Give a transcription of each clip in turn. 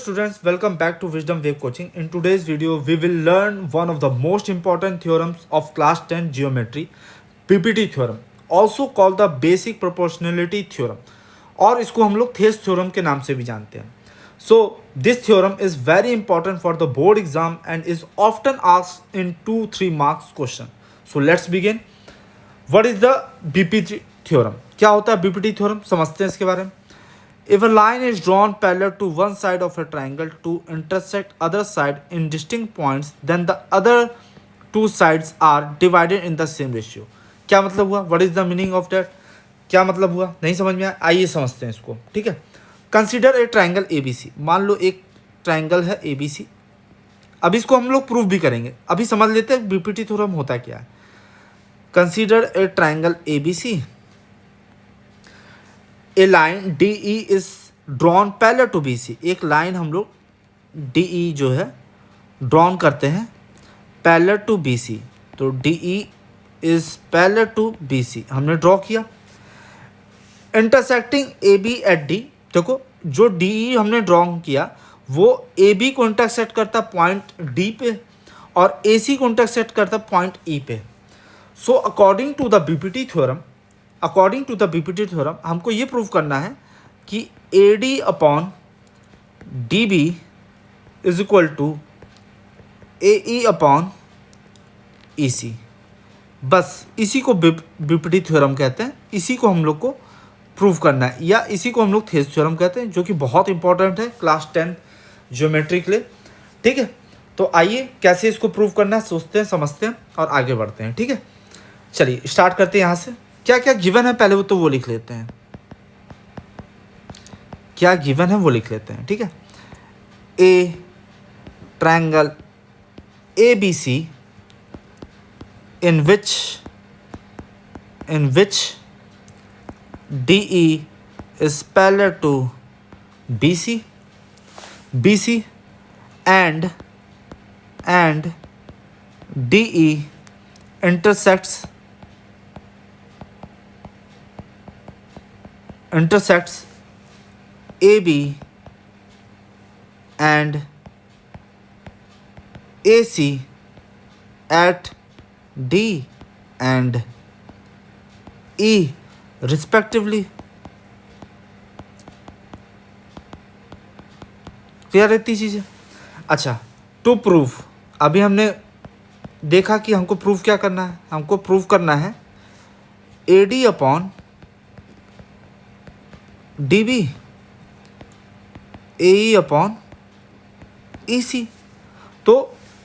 students, welcome back to Wisdom Wave Coaching. In today's video, we will learn one of the most important theorems of class 10 geometry, PPT theorem, also called the basic proportionality theorem, और इसको हम लोग थेस theorem के नाम से भी जानते हैं. So this theorem is very important for the board exam and is often asked in 2-3 marks question. So let's begin. What is the BPT theorem? क्या होता है BPT theorem? समझते हैं इसके बारे में. If a line is drawn parallel to one side of a triangle to intersect other side in distinct points, then the other two sides are divided in the same ratio. क्या मतलब हुआ? What is the meaning of that? क्या मतलब हुआ? नहीं समझ में आया? आइए समझते हैं इसको. ठीक है. Consider a triangle ABC. मान लो एक ट्राइंगल है ABC. अब इसको हम लोग प्रूव भी करेंगे. अभी समझ लेते हैं BPT थ्योरम होता क्या है. Consider a triangle ABC. A line DE is drawn parallel to BC. एक लाइन हम लोग DE जो है ड्रॉन करते हैं पैरेलल टू BC. तो DE is parallel to BC हमने ड्रॉ किया. Intersecting AB at D. देखो जो DE हमने ड्रॉ किया वो AB को इंटरसेक्ट करता पॉइंट D पे और AC को इंटरसेक्ट करता पॉइंट E पे. So according to the BPT theorem हमको ये प्रूव करना है कि AD upon DB is equal to AE upon EC. बस इसी को BPT थ्योरम कहते हैं. इसी को हम लोग को प्रूव करना है या इसी को हम लोग थेस थ्योरम कहते हैं, जो कि बहुत इंपॉर्टेंट है क्लास 10 ज्योमेट्री के लिए. ठीक है. तो आइए कैसे इसको प्रूव करना है सोचते हैं, समझते हैं और आगे बढ़ते हैं. ठीक है. चलिए स्टार्ट करते हैं यहाँ से. क्या क्या गिवन है पहले वो लिख लेते हैं. क्या गिवन है वो लिख लेते हैं. ठीक है. ए triangle ABC in which DE is parallel to BC and DE intersects AB and AC at D and E respectively. Clear रहती चीज़ें. अच्छा, टू प्रूव अभी हमने देखा कि हमको प्रूव क्या करना है. हमको प्रूव करना है AD upon DB AE upon EC. तो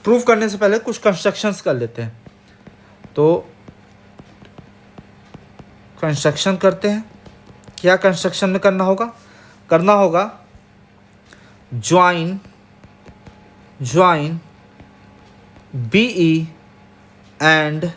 प्रूव करने से पहले कुछ कंस्ट्रक्शंस कर लेते हैं. तो कंस्ट्रक्शन करते हैं. क्या कंस्ट्रक्शन में करना होगा ज्वाइन BE एंड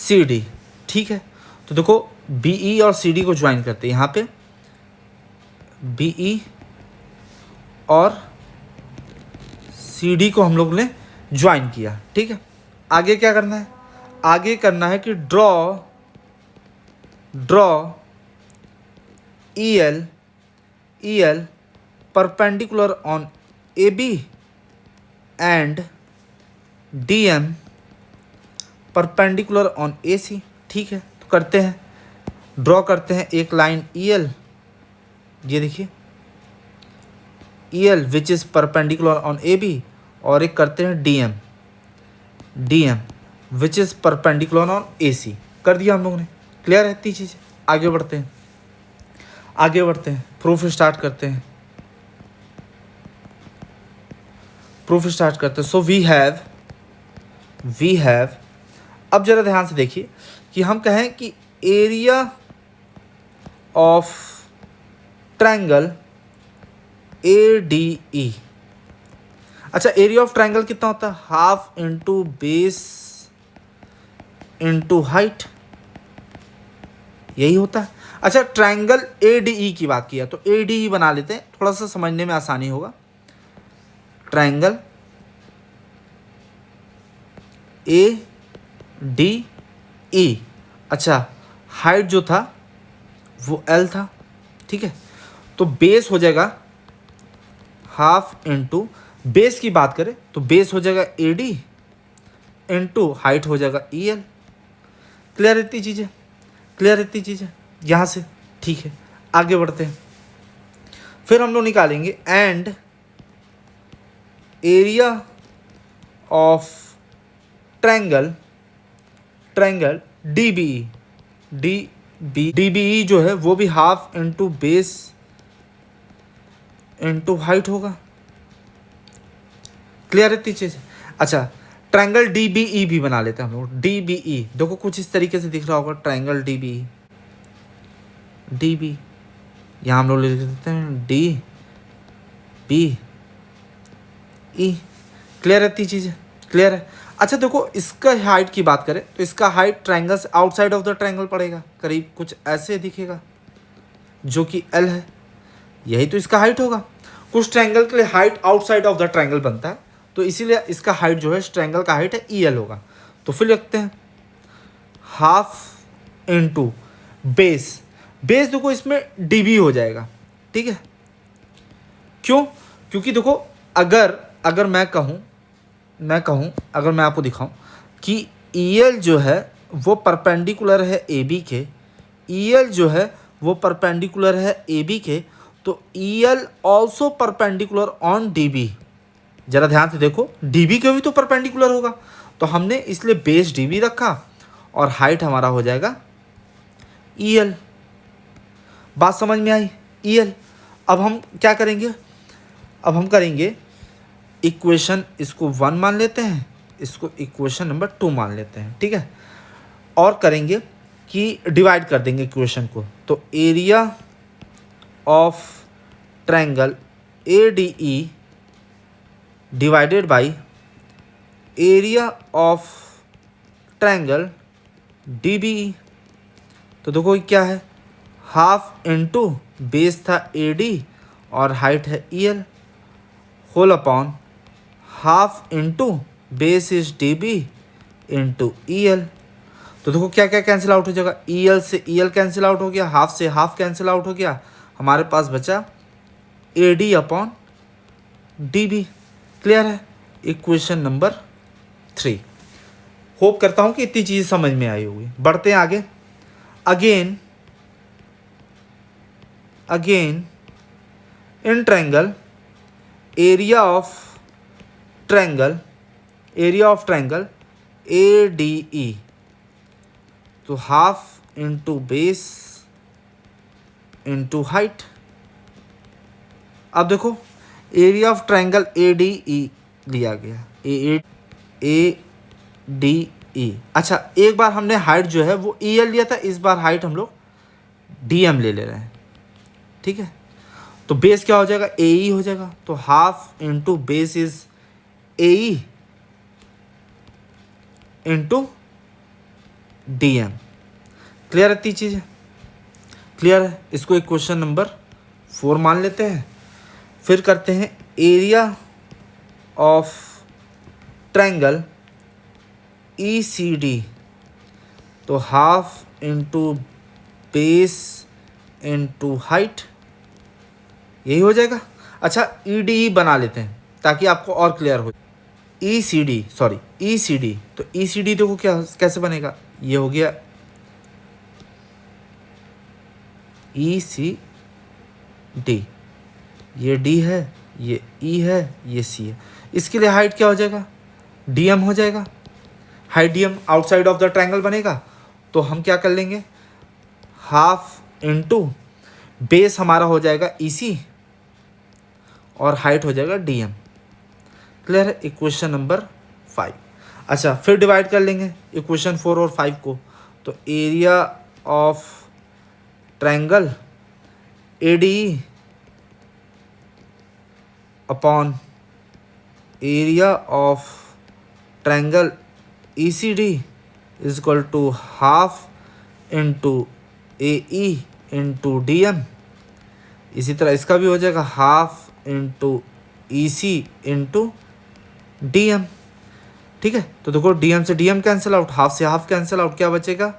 CD. ठीक है. तो देखो BE और CD को ज्वाइन करते हैं. यहाँ पे BE और CD को हम लोग ने ज्वाइन किया. ठीक है. आगे क्या करना है? आगे करना है कि draw EL perpendicular on AB and DM perpendicular on AC. ठीक है. तो करते हैं, ड्रॉ करते हैं एक लाइन EL. ये देखिए EL which is perpendicular on AB और एक करते हैं DM which is perpendicular on AC. कर दिया हम लोगों ने. क्लियर रहती चीज़. आगे बढ़ते हैं. प्रूफ स्टार्ट करते हैं. सो वी हैव अब जरा ध्यान से देखिए कि हम कहें कि एरिया ऑफ ट्रायंगल ADE. अच्छा, एरिया ऑफ ट्रायंगल कितना होता है? Half into base into height. यही होता है. अच्छा, ट्रायंगल ADE की बात किया तो ADE बना लेते हैं, थोड़ा सा समझने में आसानी होगा. Triangle ADE. अच्छा, हाइट जो था वो L था. ठीक है. तो बेस हो जाएगा हाफ इंटू बेस की बात करें तो बेस हो जाएगा ए डी इंटू हाइट हो जाएगा ई एल। क्लियर इतनी चीज़ें, क्लियर इतनी चीज़ें यहाँ से। ठीक है, आगे बढ़ते हैं। फिर हम लोग निकालेंगे and area of triangle D B E जो है वो भी half into base into height होगा। क्लियर इतनी चीज़। अच्छा, ट्रायंगल डी बी ई भी बना लेते हैं हम लोग। डी बी ई देखो कुछ इस तरीके से दिख रहा होगा, ट्रायंगल डी बी यहाँ हम लोग लिख देते हैं डी बी ई। क्लियर इतनी चीज़ें, क्लियर है। अच्छा देखो, इसका हाइट की बात करें तो इसका हाइट ट्रायंगल से आउटसाइड ऑफ द ट्रायंगल पड़ेगा, करीब कुछ ऐसे दिखेगा जो कि एल है, यही तो इसका हाइट होगा। कुछ ट्रायंगल के लिए height outside of the triangle बनता है, तो इसीलिए इसका हाइट जो है इस ट्रायंगल का हाइट है ई एल होगा। तो फिर लिखते हैं हाफ इंटू बेस देखो इसमें डी बी हो जाएगा। ठीक है, क्यों? क्योंकि देखो अगर मैं कहूँ अगर मैं आपको दिखाऊं कि ई एल जो है वो परपेंडिकुलर है ए बी के, ई एल जो है वो परपेंडिकुलर है ए बी के, तो E L also perpendicular on D B. जरा ध्यान से देखो, डी बी के भी तो परपेंडिकुलर होगा, तो हमने इसलिए बेस डी बी रखा और हाइट हमारा हो जाएगा ई एल। बात समझ में आई? E L. अब हम क्या करेंगे? अब हम करेंगे इक्वेशन, इसको 1 मान लेते हैं, इसको इक्वेशन नंबर 2 मान लेते हैं। ठीक है, और करेंगे कि डिवाइड कर देंगे इक्वेशन को। तो area of triangle A D E divided by area of triangle D B E. तो देखो क्या है, हाफ इंटू बेस था ए डी और हाइट है E L, whole upon half into base is D B into E L. तो देखो क्या क्या कैंसिल आउट हो जाएगा, ई एल से ई एल कैंसिल आउट हो गया, हाफ से हाफ कैंसिल आउट हो गया, हमारे पास बचा A D upon D B. Clear है? Equation number 3। होप करता हूँ कि इतनी चीज़ समझ में आई होगी। बढ़ते हैं आगे। Again in triangle area of triangle A D E, तो half into base into height. अब देखो area of triangle A D E लिया गया, ए डी ई। अच्छा, एक बार हमने हाइट जो है वो ई एल लिया था, इस बार हाइट हम लोग डी एम ले रहे हैं। ठीक है, तो बेस क्या हो जाएगा, ए ई हो जाएगा, तो half into base is A E into D M. Clear है? इतनी चीज़ है, क्लियर है। इसको इक्वेशन नंबर 4 मान लेते हैं। फिर करते हैं area of triangle E C D, तो half into base into height, यही हो जाएगा। अच्छा, ई डी ई बना लेते हैं ताकि आपको और क्लियर हो। ई सी डी, तो ई सी डी देखो क्या कैसे बनेगा, ये हो गया ई सी डी, ये डी है, ये ई है, ये सी है। इसके लिए हाइट क्या हो जाएगा, डी एम हो जाएगा। Height D am outside of the triangle बनेगा, तो हम क्या कर लेंगे, हाफ इंटू बेस हमारा हो जाएगा ई सी और हाइट हो जाएगा डी एम। क्लियर है? Equation number 5। अच्छा, फिर डिवाइड कर लेंगे इक्वेशन 4 और 5 को। तो area of triangle A D E upon area of triangle E C D is equal to half into A E into D M. इसी तरह इसका भी हो जाएगा half into E C into D M. ठीक है, तो देखो डी एम से D M cancel out, half से हाफ कैंसिल आउट, क्या बचेगा,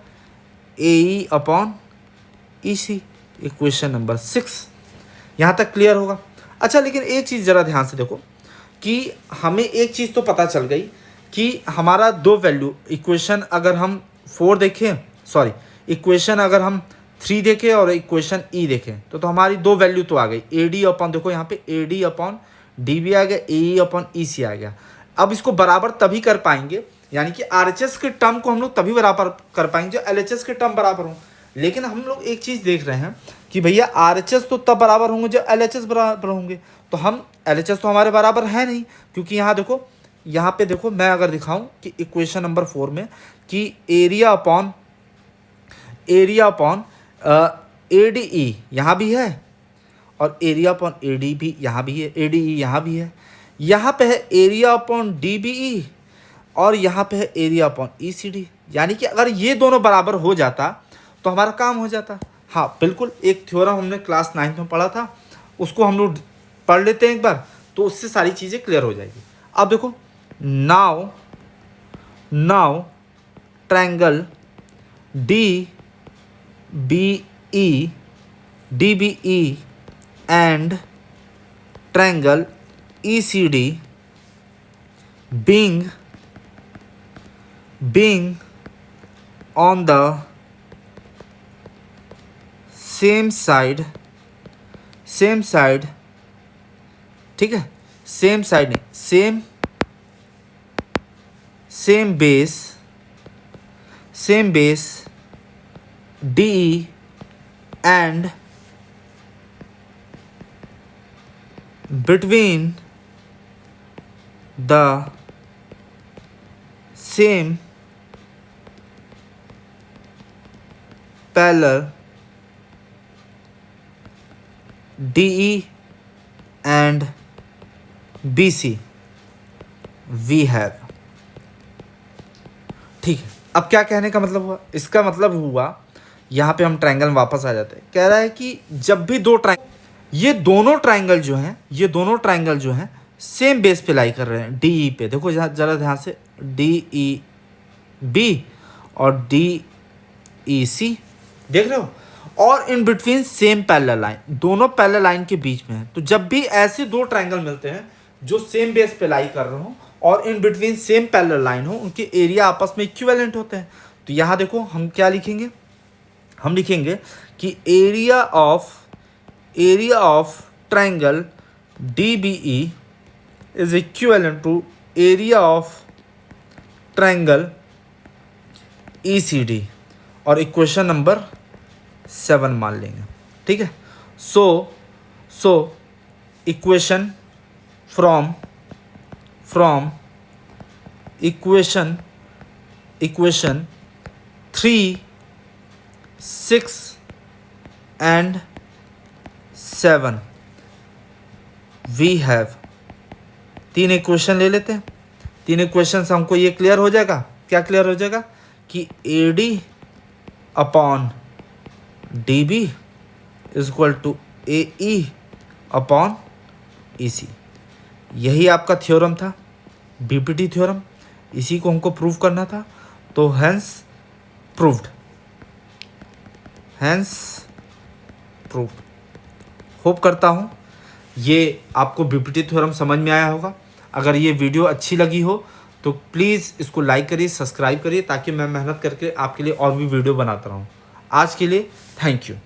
A E upon E C. Equation number 6 यहाँ तक क्लियर होगा। अच्छा, लेकिन एक चीज़ ज़रा ध्यान से देखो कि हमें एक चीज़ तो पता चल गई कि हमारा दो वैल्यू इक्वेशन अगर हम 4 देखें, सॉरी इक्वेशन अगर हम 3 देखें और इक्वेशन ई देखें तो हमारी दो वैल्यू तो आ गई, ए डी अपॉन, देखो यहाँ पे A D upon D B आ गया, ए ई अपॉन ई सी आ गया। अब इसको बराबर तभी कर पाएंगे, यानी कि आर एच एस के टर्म को हम लोग तभी बराबर कर पाएंगे जो एल एच एस के टर्म बराबर हों। लेकिन हम लोग एक चीज़ देख रहे हैं कि भैया आर एच एस तो तब बराबर होंगे जब एल एच एस बराबर होंगे, तो हम एल एच एस तो हमारे बराबर है नहीं, क्योंकि यहाँ देखो, यहाँ पे देखो मैं अगर दिखाऊं कि इक्वेशन नंबर 4 में कि एरिया अपॉन ए डी ई यहाँ भी है और एरिया अपॉन ए डी भी यहाँ भी है, ए डी ई यहाँ भी है, यहाँ पे है area upon D B E और यहाँ पे है area upon E C D. यानी कि अगर ये दोनों बराबर हो जाता तो हमारा काम हो जाता। हाँ बिल्कुल, एक थ्योरम हमने क्लास 9 में पढ़ा था, उसको हम लोग पढ़ लेते हैं एक बार, तो उससे सारी चीज़ें क्लियर हो जाएगी। अब देखो, now triangle D B E and triangle E C D being on the same side, ठीक है, सेम साइड नहीं, same base DE and between the same parallel DE and BC we have। ठीक है, अब क्या कहने का मतलब हुआ, इसका मतलब हुआ यहाँ पे हम ट्रायंगल में वापस आ जाते हैं। कह रहा है कि जब भी ये दोनों ट्रायंगल जो हैं सेम बेस पे लाई कर रहे हैं, DE पे, देखो जरा ध्यान से, DEB और DEC देख रहे हो, और in between same parallel line, दोनों पैरेलल लाइन के बीच में है। तो जब भी ऐसे दो ट्रायंगल मिलते हैं जो सेम बेस पे लाई कर रहे हो और in between same parallel line हो, उनके एरिया आपस में इक्विवेलेंट होते हैं। तो यहाँ देखो हम क्या लिखेंगे, हम लिखेंगे कि area of triangle DBE is equivalent to area of triangle ECD, और इक्वेशन नंबर 7 मान लेंगे। ठीक है, so equation from equation 3, 6 and 7 we have, 3 equation ले लेते हैं। 3 इक्वेशन से हमको ये क्लियर हो जाएगा, क्या क्लियर हो जाएगा कि AD upon DB is equal to AE upon EC। यही आपका थ्योरम था, BPT थ्योरम, इसी को हमको प्रूव करना था। तो हेंस प्रूव्ड, होप करता हूँ ये आपको BPT थ्योरम समझ में आया होगा। अगर ये वीडियो अच्छी लगी हो तो प्लीज़ इसको लाइक करिए, सब्सक्राइब करिए, ताकि मैं मेहनत करके आपके लिए और भी वीडियो बनाता रहूँ। आज के लिए थैंक यू।